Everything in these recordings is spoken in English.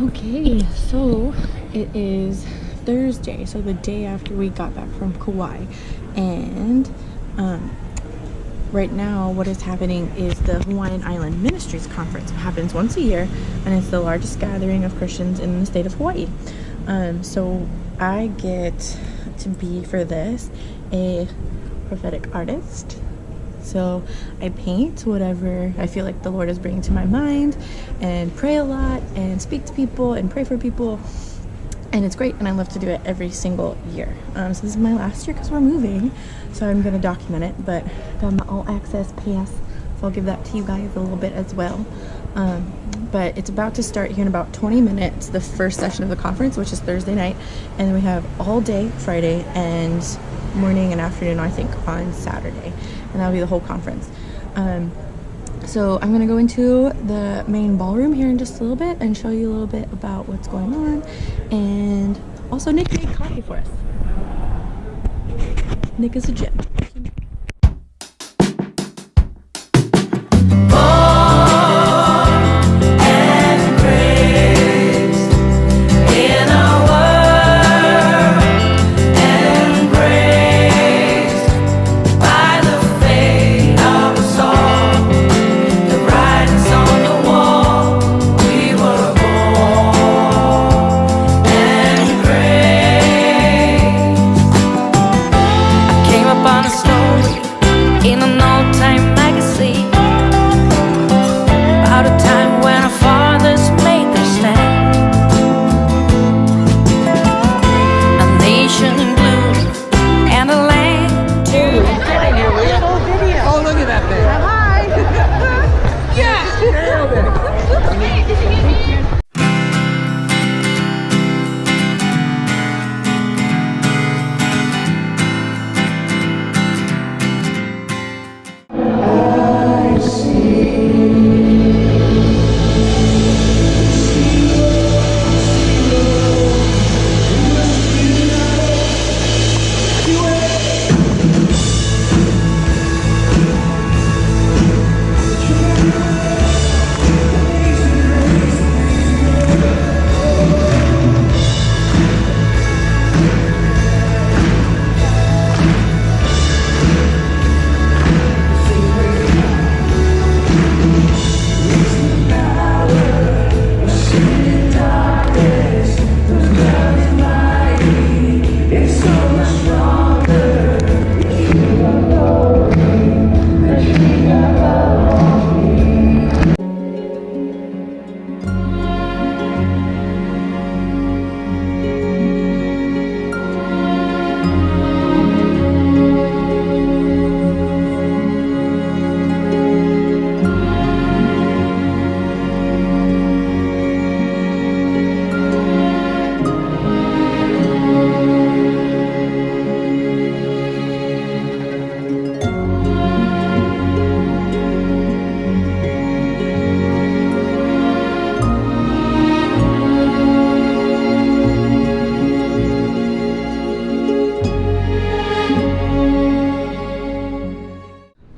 Okay, so it is Thursday, so the day after we got back from Kauai, and right now what is happening is the Hawaiian Island Ministries Conference. It happens once a year, and it's the largest gathering of Christians in the state of Hawaii. So I get to be, for this, a prophetic artist. So I paint whatever I feel like the Lord is bringing to my mind, and pray a lot and speak to people and pray for people, and it's great, and I love to do it every single year. So this is my last year because we're moving, so I'm going to document it, but got my all access pass, so I'll give that to you guys a little bit as well. But it's about to start here in about 20 minutes, the first session of the conference, which is Thursday night, and then we have all day Friday and morning and afternoon, I think, on Saturday, and that'll be the whole conference. So I'm gonna go into the main ballroom here in just a little bit and show you a little bit about what's going on. And also, Nick made coffee for us. Nick is a gem.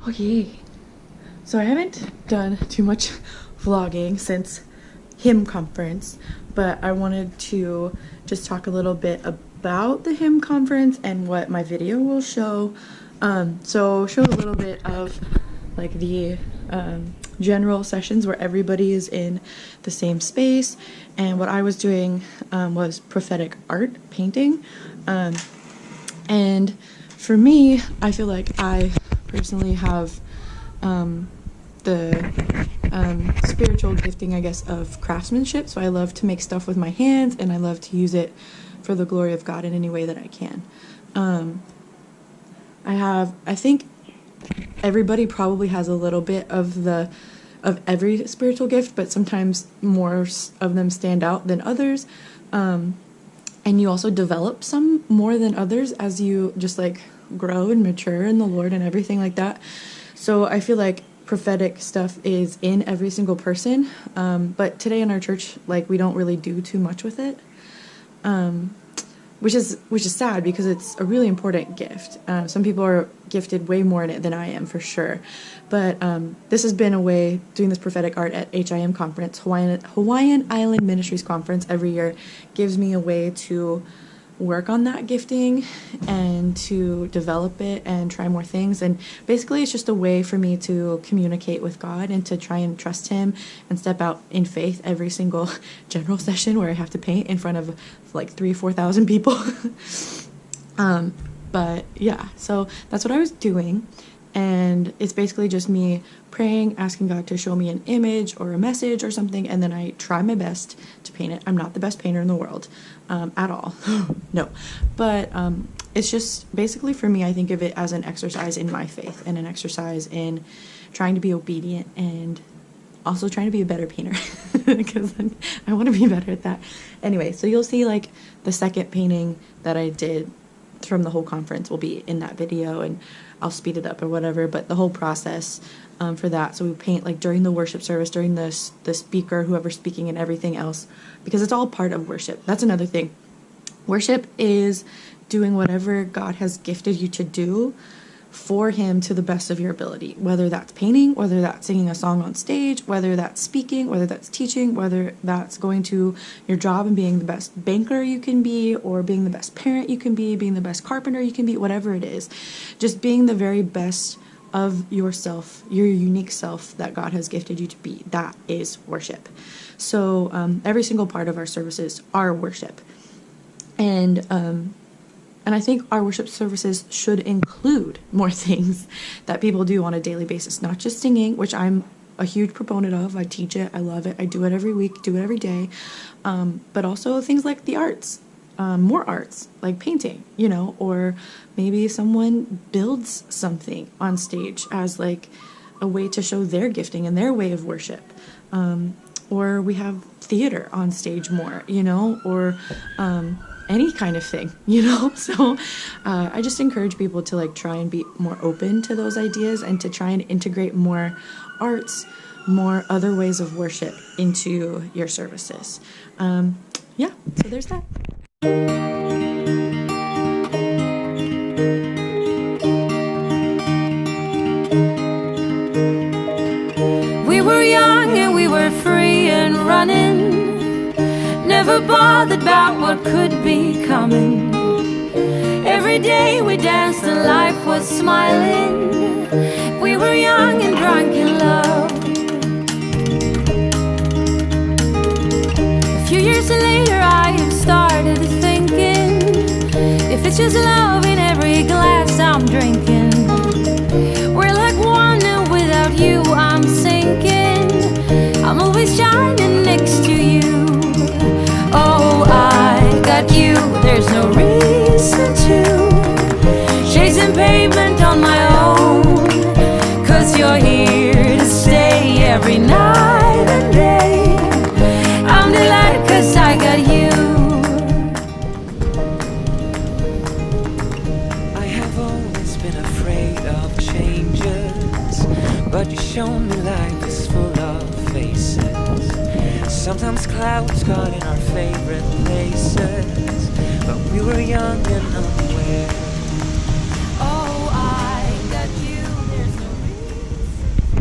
Okay, so I haven't done too much vlogging since hymn conference, but I wanted to just talk a little bit about the hymn conference and what my video will show. So show a little bit of like the general sessions where everybody is in the same space, and what I was doing was prophetic art painting. And for me, I feel like I personally have the spiritual gifting, I guess, of craftsmanship. So I love to make stuff with my hands, and I love to use it for the glory of God in any way that I can. I think everybody probably has a little bit of every spiritual gift, but sometimes more of them stand out than others. And you also develop some more than others as you just like grow and mature in the Lord and everything like that. So I feel like prophetic stuff is in every single person, but today in our church, like, we don't really do too much with it. which is sad because it's a really important gift. Some people are gifted way more in it than I am, for sure. But this has been a way, doing this prophetic art at HIM conference, Hawaiian Island Ministries Conference every year, gives me a way to work on that gifting and to develop it and try more things. And basically it's just a way for me to communicate with God and to try and trust him and step out in faith every single general session where I have to paint in front of like 3,000-4,000 people. But yeah, so that's what I was doing. And it's basically just me praying, asking God to show me an image or a message or something, and then I try my best to paint it. I'm not the best painter in the world at all. No. But it's just basically, for me, I think of it as an exercise in my faith and an exercise in trying to be obedient and also trying to be a better painter because I want to be better at that. Anyway, so you'll see like the second painting that I did from the whole conference will be in that video, and I'll speed it up or whatever, but the whole process for that. So we paint like during the worship service, during the speaker, whoever's speaking, and everything else, because it's all part of worship. That's another thing. Worship is doing whatever God has gifted you to do for him to the best of your ability, whether that's painting, whether that's singing a song on stage, whether that's speaking, whether that's teaching, whether that's going to your job and being the best banker you can be, or being the best parent you can be, being the best carpenter you can be, whatever it is. Just being the very best of yourself, your unique self that God has gifted you to be. That is worship. So every single part of our services are worship. And I think our worship services should include more things that people do on a daily basis, not just singing, which I'm a huge proponent of. I teach it. I love it. I do it every week, do it every day. But also things like the arts, more arts, like painting, or maybe someone builds something on stage as like a way to show their gifting and their way of worship. Or we have theater on stage more, or any kind of thing, so I just encourage people to like try and be more open to those ideas and to try and integrate more arts, more other ways of worship into your services. Yeah, so there's that. We were young and we were free and running, never bothered about what could be coming. Every day we danced and life was smiling. We were young and drunk in love. A few years later I have started thinking, if it's just love in every glass I'm drinking, we're like one and without you I'm sinking. I'm always shining next to you. Oh, I got you, there's no reason to chasing pavement on my own, 'cause you're here to stay every night and day. I'm delighted 'cause I got you. I have always been afraid of changes, but you show me life is full of faces. Sometimes clouds got in our favorite places, but we were young and unaware.